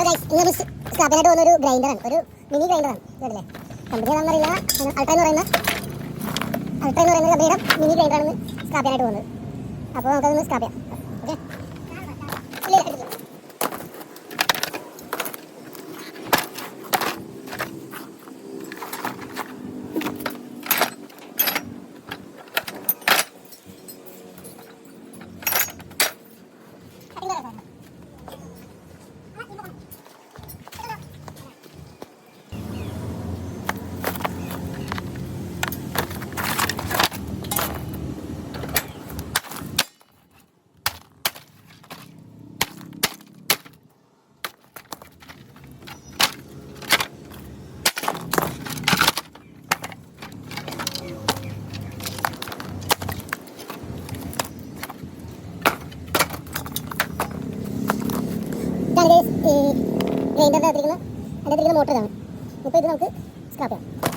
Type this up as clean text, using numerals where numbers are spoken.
സ്ക്രാപ്പിനായിട്ട് പോകുന്ന ഒരു ഗ്രൈൻഡറാണ്, ഒരു മിനി ഗ്രൈൻഡറാണ്. ഇതല്ലേ കമ്പനി ഏതാണെന്നറിയില്ല. അൾട്ട എന്ന് പറയുന്ന കമ്പനിയുടെ മിനി ഗ്രൈൻഡറാണ് സ്ക്രാപ്പിനായിട്ട് പോകുന്നത്. അപ്പോൾ നമുക്കതൊന്ന് സ്ക്രാപ്പ് ചെയ്യാം. ഓക്കെ, ഗ്രൈൻഡറിൻ്റെ അതിരിക്കുന്ന മോട്ടർ ഇതാണ്. ഇപ്പോൾ ഇത് നമുക്ക് സ്ക്രാപ്പ് ചെയ്യാം.